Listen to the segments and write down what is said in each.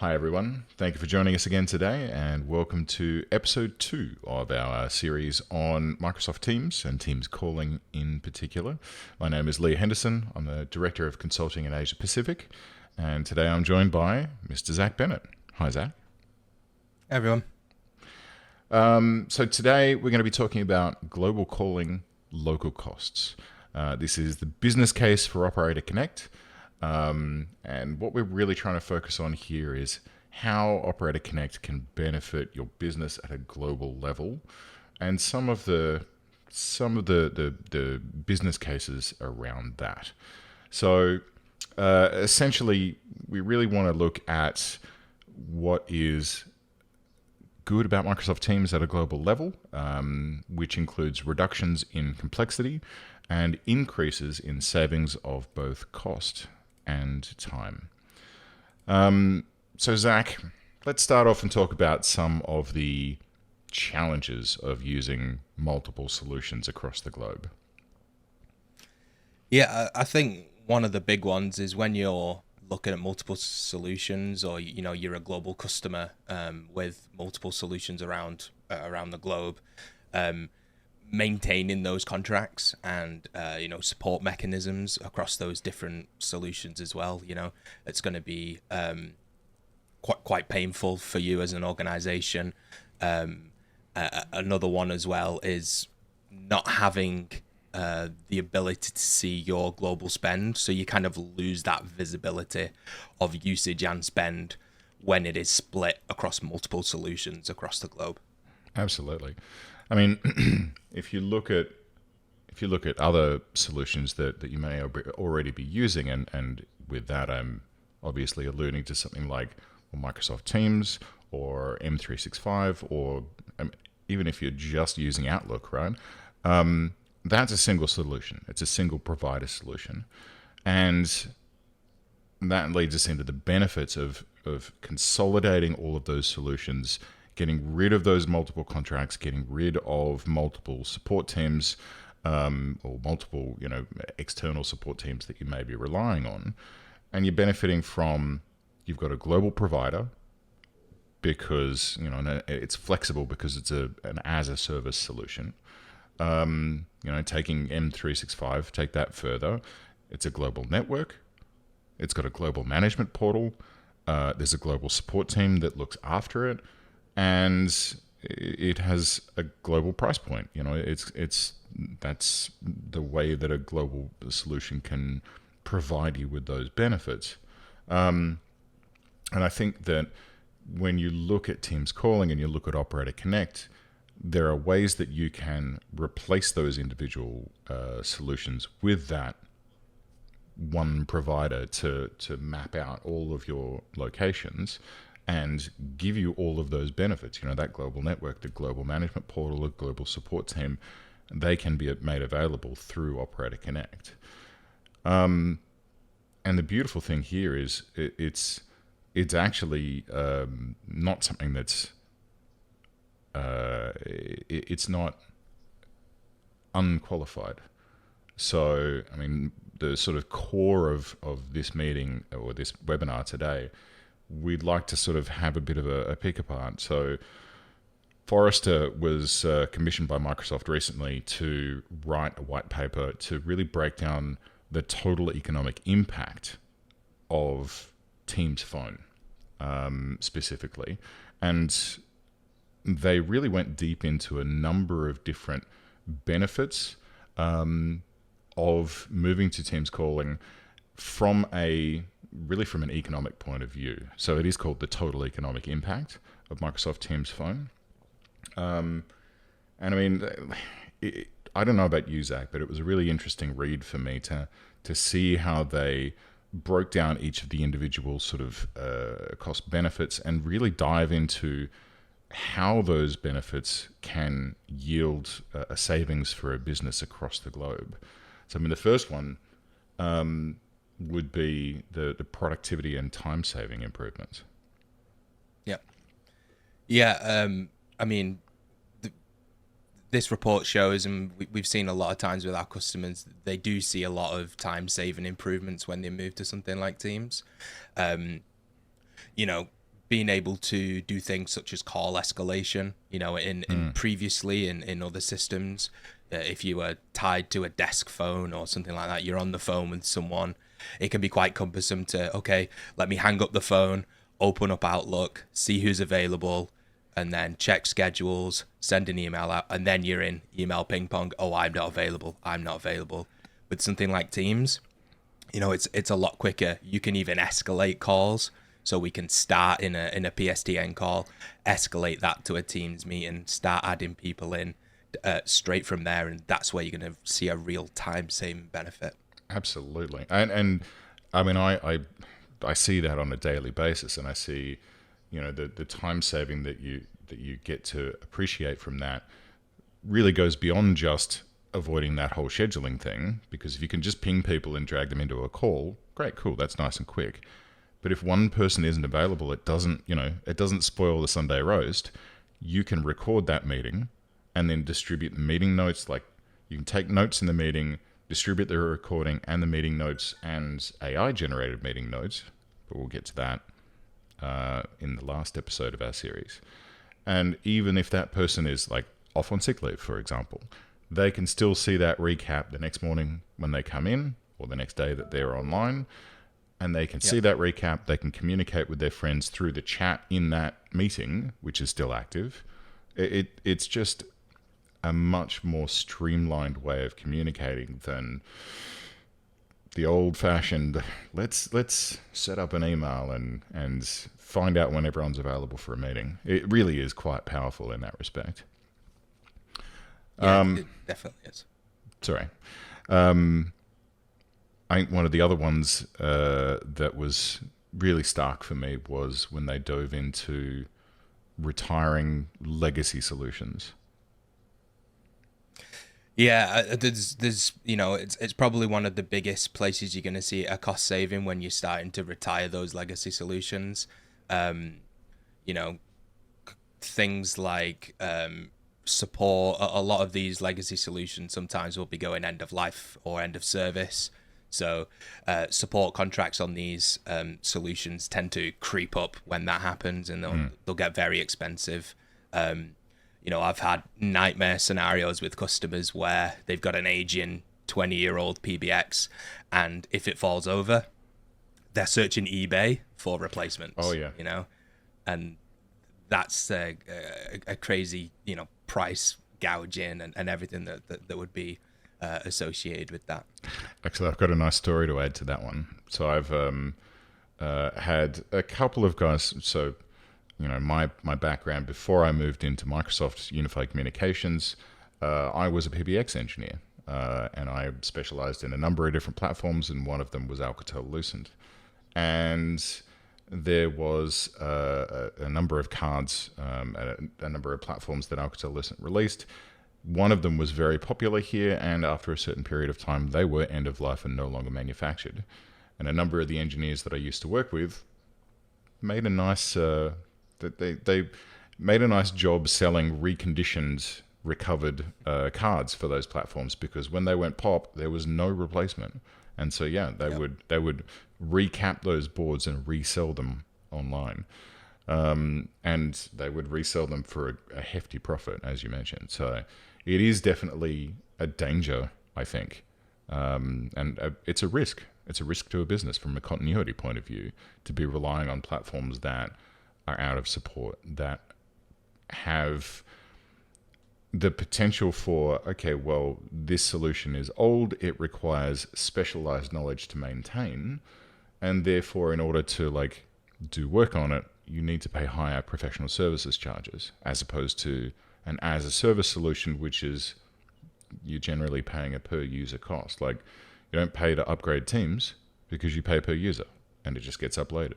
Hi, everyone. Thank you for joining us again today, and welcome to episode 2 of our series on Microsoft Teams and Teams calling in particular. My name is Leigh Henderson. I'm the Director of Consulting in Asia Pacific, and today I'm joined by Mr. Zach Bennett. Hi, Zach. Hey everyone. So today we're going to be talking about global calling local costs. This is the business case for Operator Connect. And what we're really trying to focus on here is how Operator Connect can benefit your business at a global level, and some of the business cases around that. So essentially, we really want to look at what is good about Microsoft Teams at a global level, which includes reductions in complexity and increases in savings of both cost and time. So Zach, let's start off and talk about some of the challenges of using multiple solutions across the globe. Yeah, I think one of the big ones is when you're looking at multiple solutions, or you're a global customer with multiple solutions around the globe. Maintaining those contracts and support mechanisms across those different solutions as well. It's going to be quite painful for you as an organization. Another one as well is not having the ability to see your global spend, so you kind of lose that visibility of usage and spend when it is split across multiple solutions across the globe. Absolutely. I mean, if you look at other solutions that you may already be using, and with that I'm obviously alluding to something like Microsoft Teams or M365, or even if you're just using Outlook, right? That's a single solution. It's a single provider solution. And that leads us into the benefits of consolidating all of those solutions, getting rid of those multiple contracts, getting rid of multiple support teams, or multiple, external support teams that you may be relying on. And you're benefiting from, you've got a global provider because, it's flexible because it's an as-a-service solution. Taking M365, take that further. It's a global network. It's got a global management portal. There's a global support team that looks after it. And it has a global price point. That's the way that a global solution can provide you with those benefits. And I think that when you look at Teams calling and you look at Operator Connect, there are ways that you can replace those individual solutions with that one provider to map out all of your locations and give you all of those benefits. That global network, the global management portal, the global support team, they can be made available through Operator Connect. And the beautiful thing here is it's actually not something that's it's not unqualified. So, I mean, the sort of core of this meeting or this webinar today, we'd like to sort of have a bit of a pick apart. So Forrester was commissioned by Microsoft recently to write a white paper to really break down the total economic impact of Teams Phone specifically. And they really went deep into a number of different benefits of moving to Teams calling from an economic point of view. So it is called the total economic impact of Microsoft Teams Phone. And I mean, I don't know about you, Zach, but it was a really interesting read for me to see how they broke down each of the individual sort of cost benefits and really dive into how those benefits can yield a savings for a business across the globe. So, I mean, the first one would be the productivity and time saving improvements. Yeah. Yeah. I mean, this report shows, and we've seen a lot of times with our customers, they do see a lot of time saving improvements when they move to something like Teams. being able to do things such as call escalation, in previously in other systems, if you were tied to a desk phone or something like that, you're on the phone with someone, it can be quite cumbersome to, okay, let me hang up the phone, open up Outlook, see who's available, and then check schedules, send an email out, and then you're in email ping pong. Oh, I'm not available. I'm not available. With something like Teams, it's a lot quicker. You can even escalate calls. So we can start in a PSTN call, escalate that to a Teams meeting, start adding people in straight from there, and that's where you're going to see a real time saving benefit. Absolutely, and I mean I see that on a daily basis, and I see the time saving that you get to appreciate from that really goes beyond just avoiding that whole scheduling thing, because if you can just ping people and drag them into a call, great, cool, that's nice and quick. But if one person isn't available, it doesn't spoil the Sunday roast. You can record that meeting and then distribute the meeting notes. Like, you can take notes in the meeting, distribute the recording and the meeting notes and AI generated meeting notes, but we'll get to that in the last episode of our series. And even if that person is like off on sick leave, for example, they can still see that recap the next morning when they come in, or the next day that they're online, and they can see that recap. They can communicate with their friends through the chat in that meeting, which is still active. It's just a much more streamlined way of communicating than the old-fashioned let's set up an email and find out when everyone's available for a meeting. It really is quite powerful in that respect. Yeah, it definitely is. Sorry. I think one of the other ones that was really stark for me was when they dove into retiring legacy solutions. Yeah, there's it's probably one of the biggest places you're going to see a cost saving when you're starting to retire those legacy solutions. Things like support. A lot of these legacy solutions sometimes will be going end of life or end of service. So support contracts on these solutions tend to creep up when that happens, and they'll get very expensive. I've had nightmare scenarios with customers where they've got an aging 20-year-old PBX, and if it falls over, they're searching eBay for replacements. Oh yeah, and that's a crazy price gouging and everything that would be associated with that. Actually, I've got a nice story to add to that one. So I've had a couple of guys. So, my background before I moved into Microsoft Unified Communications, I was a PBX engineer, and I specialized in a number of different platforms, and one of them was Alcatel-Lucent. And there was a number of cards, a number of platforms that Alcatel-Lucent released. One of them was very popular here, and after a certain period of time, they were end of life and no longer manufactured. And a number of the engineers that I used to work with made a nice they made a nice job selling reconditioned, recovered cards for those platforms, because when they went pop, there was no replacement. And so they would recap those boards and resell them online. And they would resell them for a hefty profit, as you mentioned. So it is definitely a danger, I think. And it's a risk. It's a risk to a business from a continuity point of view to be relying on platforms that are out of support, that have the potential for, okay, well, this solution is old, it requires specialized knowledge to maintain, and therefore in order to do work on it, you need to pay higher professional services charges, as opposed to an as a service solution, which is you're generally paying a per user cost. Like, you don't pay to upgrade Teams because you pay per user, and it just gets upgraded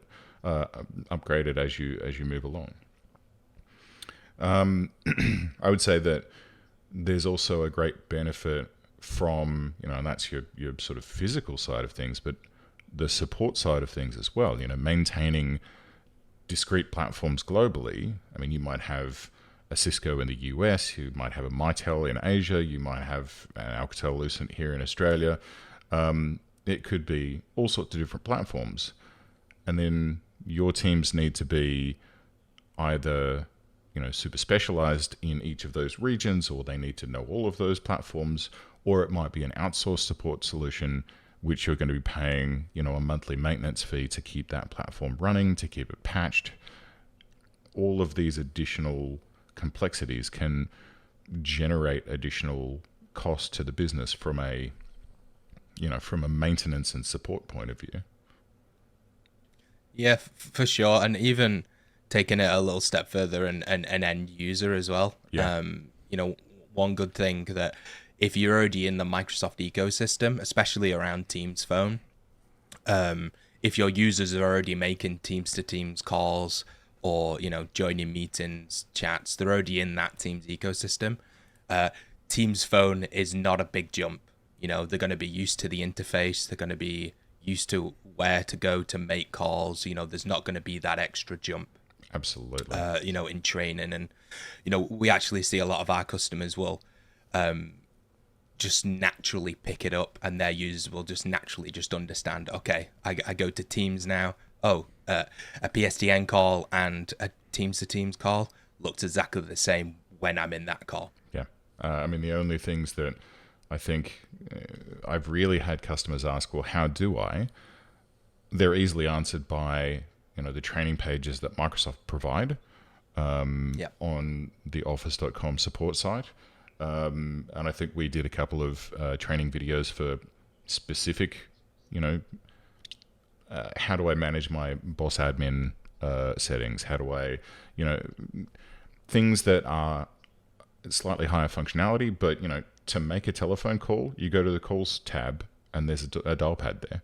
as you move along. I would say that there's also a great benefit from, and that's your sort of physical side of things, but the support side of things as well. Maintaining discrete platforms globally. I mean, you might have a Cisco in the US, you might have a Mitel in Asia, you might have an Alcatel-Lucent here in Australia. It could be all sorts of different platforms. And then your teams need to be either, super specialized in each of those regions, or they need to know all of those platforms, or it might be an outsourced support solution which you're going to be paying, a monthly maintenance fee to keep that platform running, to keep it patched. All of these additional complexities can generate additional cost to the business from a maintenance and support point of view. Yeah, for sure. And even taking it a little step further and an end user as well. Yeah. One good thing that if you're already in the Microsoft ecosystem, especially around Teams Phone, if your users are already making Teams to Teams calls or, joining meetings, chats, they're already in that Teams ecosystem. Teams Phone is not a big jump. They're going to be used to the interface. They're going to be used to where to go to make calls. There's not going to be that extra jump. Absolutely. In training. And, we actually see a lot of our customers will just naturally pick it up, and their users will just naturally just understand, okay, I go to Teams now. Oh, a PSTN call and a Teams to Teams call looks exactly the same when I'm in that call. Yeah. The only things that I think I've really had customers ask, well, how do I? They're easily answered by, the training pages that Microsoft provide on the office.com support site. And I think we did a couple of training videos for specific, how do I manage my boss admin settings? How do I, things that are slightly higher functionality, but, to make a telephone call, you go to the calls tab and there's a dial pad there.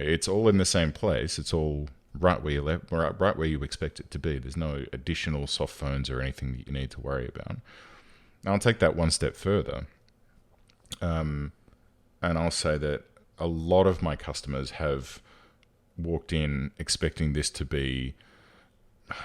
It's all in the same place. It's all right where right where you expect it to be. There's no additional soft phones or anything that you need to worry about. Now, I'll take that one step further. And I'll say that a lot of my customers have walked in expecting this to be,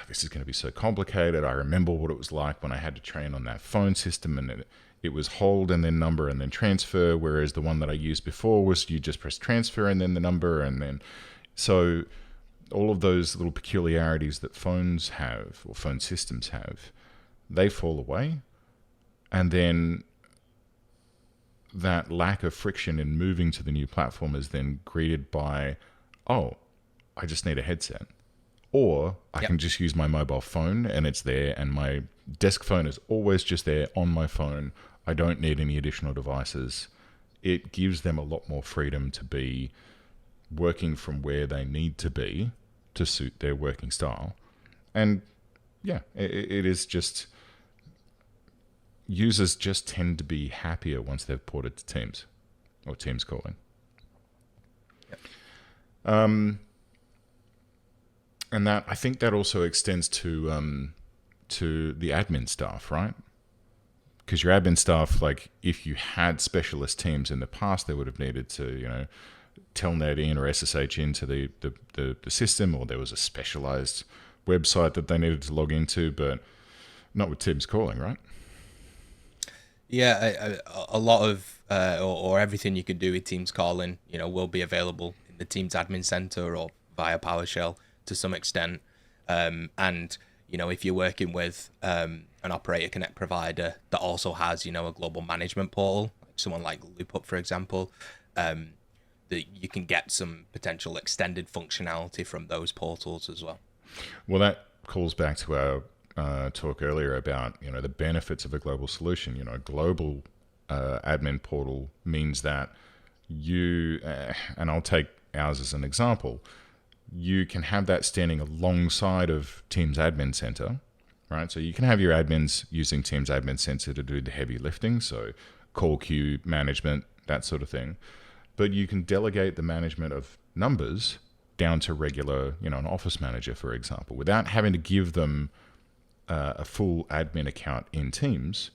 this is going to be so complicated. I remember what it was like when I had to train on that phone system, and it was hold and then number and then transfer, whereas the one that I used before was you just press transfer and then the number, and then so all of those little peculiarities that phones have or phone systems have, they fall away. And then that lack of friction in moving to the new platform is then greeted by, oh, I just need a headset. Or I can just use my mobile phone and it's there, and my desk phone is always just there on my phone. I don't need any additional devices. It gives them a lot more freedom to be working from where they need to be to suit their working style. And yeah, it is just, users just tend to be happier once they've ported to Teams or Teams calling. And that, I think that also extends to the admin staff, right? Because your admin staff, like if you had specialist teams in the past, they would have needed to, telnet in or SSH into the system, or there was a specialized website that they needed to log into, but not with Teams calling, right? Yeah, a lot of or everything you can do with Teams calling, will be available in the Teams admin center or via PowerShell to some extent. And if you're working with an Operator Connect provider that also has, a global management portal, someone like LoopUp, for example, that you can get some potential extended functionality from those portals as well. Well, that calls back to our talk earlier about, the benefits of a global solution. A global admin portal means that you, and I'll take ours as an example, you can have that standing alongside of Teams Admin Center, right? So you can have your admins using Teams Admin Center to do the heavy lifting, so call queue management, that sort of thing. But you can delegate the management of numbers down to regular, an office manager, for example, without having to give them a full admin account in Teams.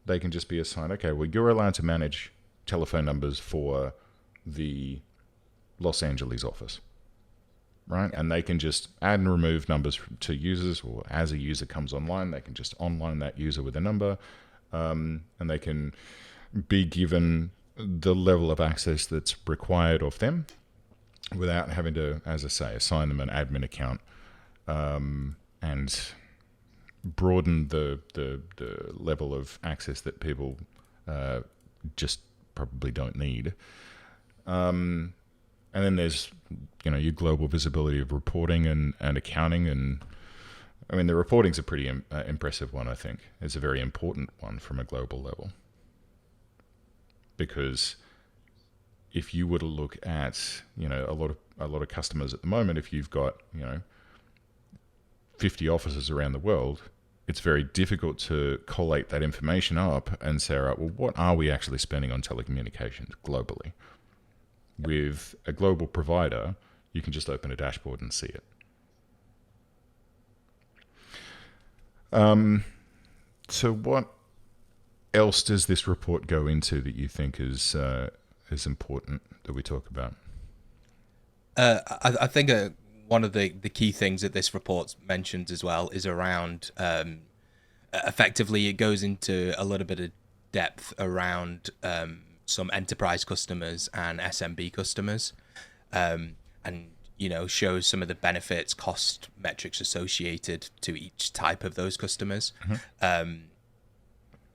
They can just be assigned, okay, well, you're allowed to manage telephone numbers for the Los Angeles office, right? And they can just add and remove numbers to users, or as a user comes online, they can just online that user with a number, and they can be given the level of access that's required of them. without having to, as I say, assign them an admin account, and broaden the level of access that people just probably don't need. And then there's, your global visibility of reporting and accounting. And I mean, the reporting's a pretty impressive one, I think. It's a very important one from a global level. Because if you were to look at, a lot of customers at the moment, if you've got, 50 offices around the world, it's very difficult to collate that information up and say, all right, well, what are we actually spending on telecommunications globally? Yep. With a global provider, you can just open a dashboard and see it. So what else does this report go into that you think is important that we talk about? I think one of the key things that this report mentions as well is around, effectively, it goes into a little bit of depth around some enterprise customers and SMB customers, and shows some of the benefits, cost metrics associated to each type of those customers. Mm-hmm.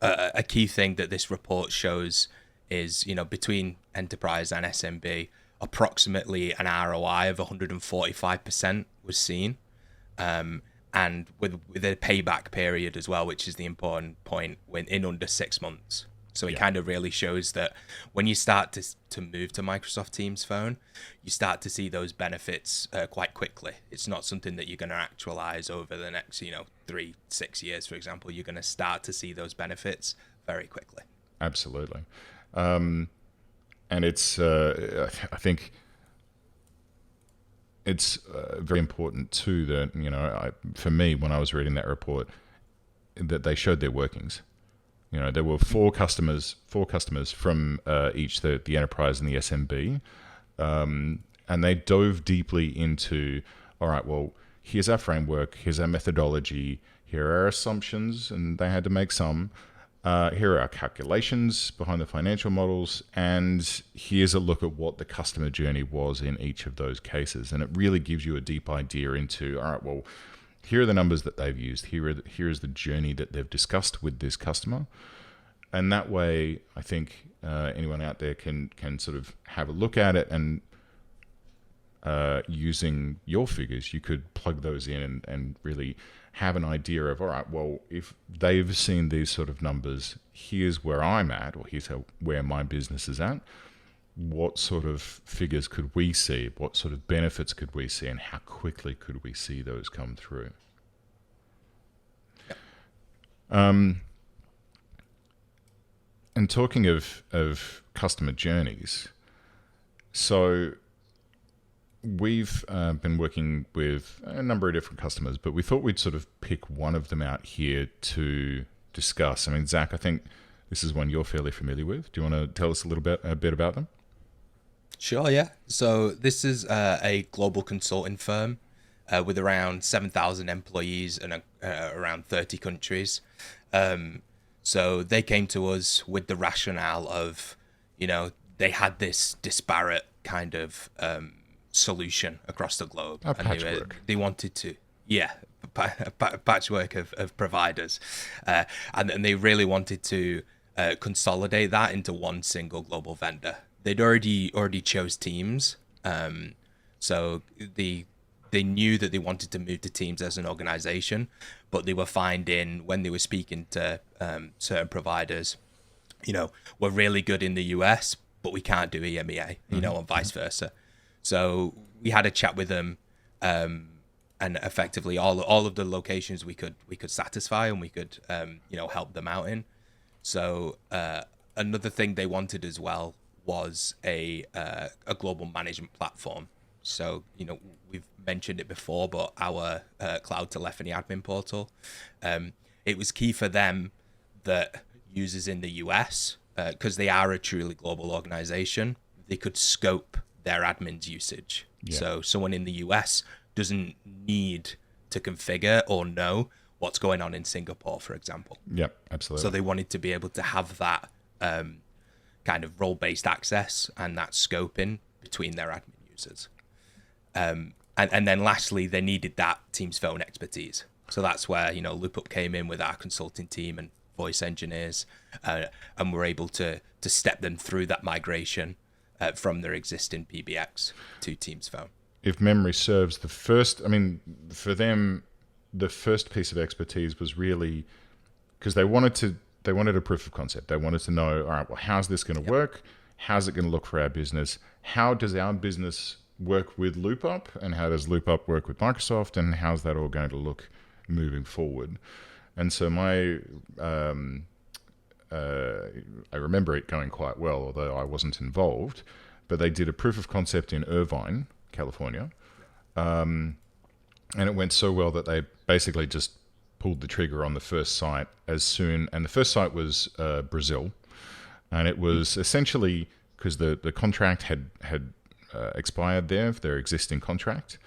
A key thing that this report shows is, between enterprise and SMB, approximately an ROI of 145% was seen, and with a payback period as well, which is the important point, when in under 6 months. So it kind of really shows that when you start to move to Microsoft Teams Phone, you start to see those benefits quite quickly. It's not something that you're going to actualize over the next 3-6 years, for example. You're going to start to see those benefits very quickly. Absolutely. And it's, I think it's very important too that, for me, when I was reading that report, that they showed their workings. There were four customers from each, the enterprise and the SMB, and they dove deeply into, all right, well, here's our framework, here's our methodology, here are our assumptions, and they had to make some. Here are our calculations behind the financial models, and here's a look at what the customer journey was in each of those cases. And it really gives you a deep idea into, all right, well, here are the numbers that they've used. Here is the journey that they've discussed with this customer. And that way, I think anyone out there can sort of have a look at it, and using your figures, you could plug those in and really have an idea of, all right, well, if they've seen these sort of numbers, here's where I'm at, or here's where my business is at. What sort of figures could we see? What sort of benefits could we see? And how quickly could we see those come through? And talking of customer journeys, so we've been working with a number of different customers, but we thought we'd sort of pick one of them out here to discuss. I mean, Zach, I think this is one you're fairly familiar with. Do you want to tell us a bit about them? Sure, yeah. So this is a global consulting firm with around 7,000 employees and around 30 countries. So they came to us with the rationale of, they had this disparate kind of solution across the globe. A patchwork. They wanted to, patchwork of providers. And they really wanted to consolidate that into one single global vendor. They'd already chose Teams, so they knew that they wanted to move to Teams as an organization, but they were finding when they were speaking to certain providers, we're really good in the US, but we can't do EMEA, and vice versa. So we had a chat with them, and effectively all of the locations we could satisfy, and we could help them out in. So another thing they wanted as well was a global management platform. So, we've mentioned it before, but our cloud telephony admin portal, it was key for them that users in the US, because they are a truly global organization, they could scope their admin's usage. Yeah. So someone in the US doesn't need to configure or know what's going on in Singapore, for example. Yep, absolutely. So they wanted to be able to have that kind of role-based access and that scoping between their admin users. And then lastly, they needed that Teams phone expertise. So that's where, LoopUp came in with our consulting team and voice engineers, and we're able to step them through that migration from their existing PBX to Teams phone. If memory serves, for them, the first piece of expertise was really because they wanted a proof of concept. They wanted to know, all right, well, how's this going to work? How's it going to look for our business? How does our business work with LoopUp, and how does LoopUp work with Microsoft, and how's that all going to look moving forward? And so I remember it going quite well, although I wasn't involved. But they did a proof of concept in Irvine, California, and it went so well that they basically just pulled the trigger on the first site and the first site was Brazil, and it was essentially because the contract had expired there, their existing contract,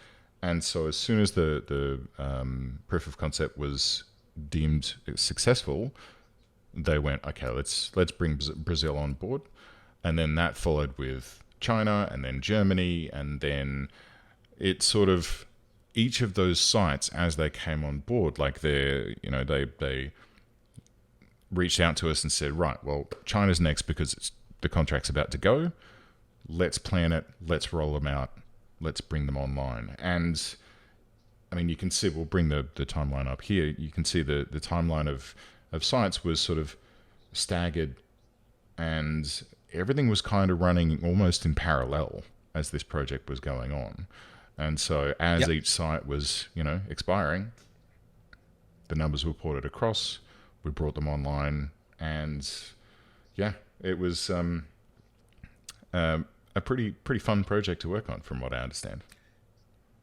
and so as soon as the proof of concept was deemed successful, they went, okay, let's bring Brazil on board, and then that followed with China and then Germany, and then it sort of each of those sites as they came on board, like they reached out to us and said, right, well, China's next because the contract's about to go. Let's plan it. Let's roll them out. Let's bring them online. And I mean, you can see, we'll bring the timeline up here. You can see the timeline of sites was sort of staggered, and everything was kind of running almost in parallel as this project was going on. And so as each site was, expiring, the numbers were ported across, we brought them online, and it was a pretty fun project to work on, from what I understand.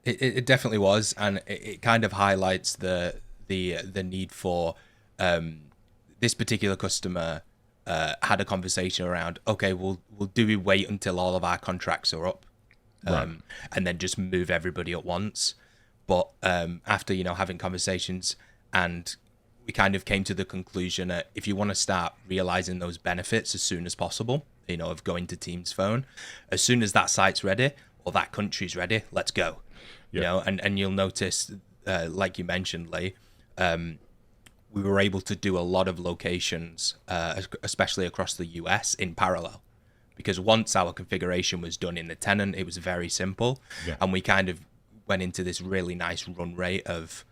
It definitely was, and it kind of highlights the need for this particular customer had a conversation around, okay, do we wait until all of our contracts are up, and then just move everybody at once? But after having conversations, and we kind of came to the conclusion that if you want to start realizing those benefits as soon as possible, of going to Teams phone, as soon as that site's ready or that country's ready, let's go. And you'll notice, like you mentioned, Leigh, we were able to do a lot of locations, especially across the US, in parallel, because once our configuration was done in the tenant, it was very simple, and we kind of went into this really nice run rate of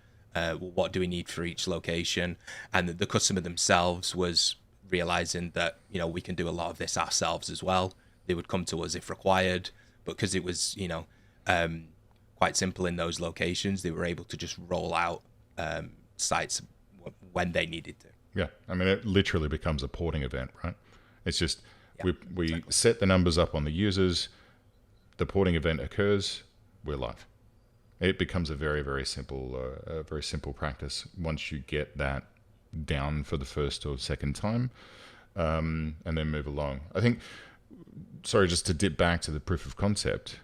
what do we need for each location, and the customer themselves was realizing that we can do a lot of this ourselves as well. They would come to us if required, but because it was quite simple in those locations, they were able to just roll out sites when they needed to. Yeah, I mean, it literally becomes a porting event, right? It's just we exactly. set the numbers up on the users, the porting event occurs, we're live. It becomes a very, very simple practice once you get that down for the first or second time, and then move along. I think, sorry, just to dip back to the proof of concept,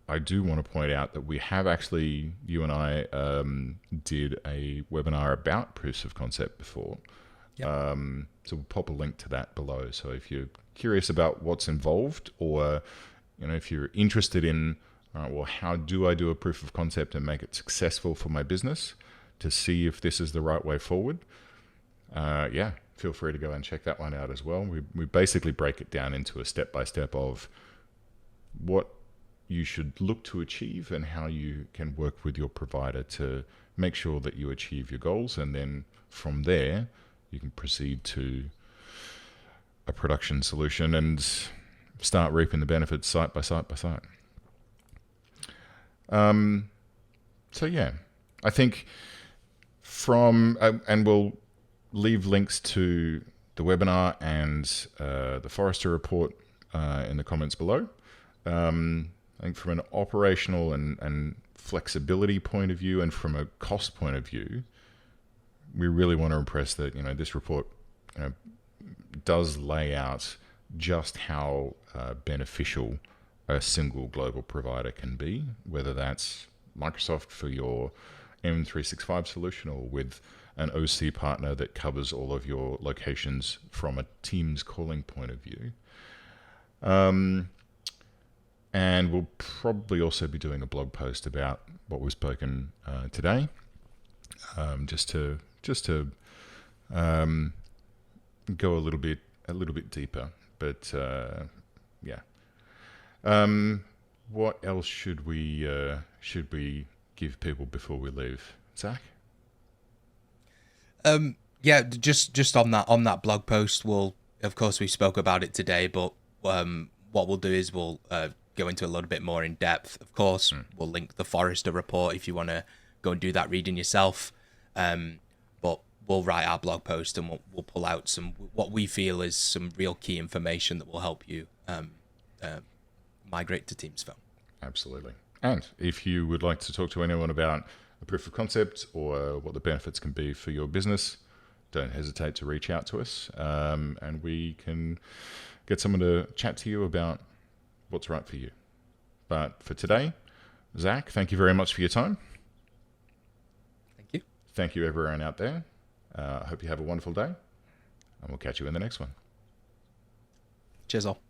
I do want to point out that we have actually, you and I did a webinar about proofs of concept before. So we'll pop a link to that below. So if you're curious about what's involved, or if you're interested in, well, how do I do a proof of concept and make it successful for my business, to see if this is the right way forward, feel free to go and check that one out as well. We basically break it down into a step-by-step of what you should look to achieve and how you can work with your provider to make sure that you achieve your goals, and then from there you can proceed to a production solution and start reaping the benefits site by site by site. So yeah, I think and we'll leave links to the webinar and the Forrester report in the comments below. I think from an operational and flexibility point of view, and from a cost point of view, we really want to impress that this report does lay out just how beneficial a single global provider can be, whether that's Microsoft for your M365 solution, or with an OC partner that covers all of your locations from a Teams calling point of view. And we'll probably also be doing a blog post about what we've spoken today, just to go a little bit deeper. But yeah, what else should we give people before we leave, Zach? Yeah, just on that blog post, we'll, of course, we spoke about it today, but what we'll do is we'll go into a little bit more in depth. Of course, we'll link the Forrester report if you want to go and do that reading yourself. But we'll write our blog post, and we'll pull out some what we feel is some real key information that will help you migrate to Teams Phone. Absolutely. And if you would like to talk to anyone about a proof of concept or what the benefits can be for your business, don't hesitate to reach out to us, and we can get someone to chat to you about what's right for you. But for today, Zach, thank you very much for your time. Thank you. Thank you, everyone out there. I hope you have a wonderful day, and we'll catch you in the next one. Cheers all.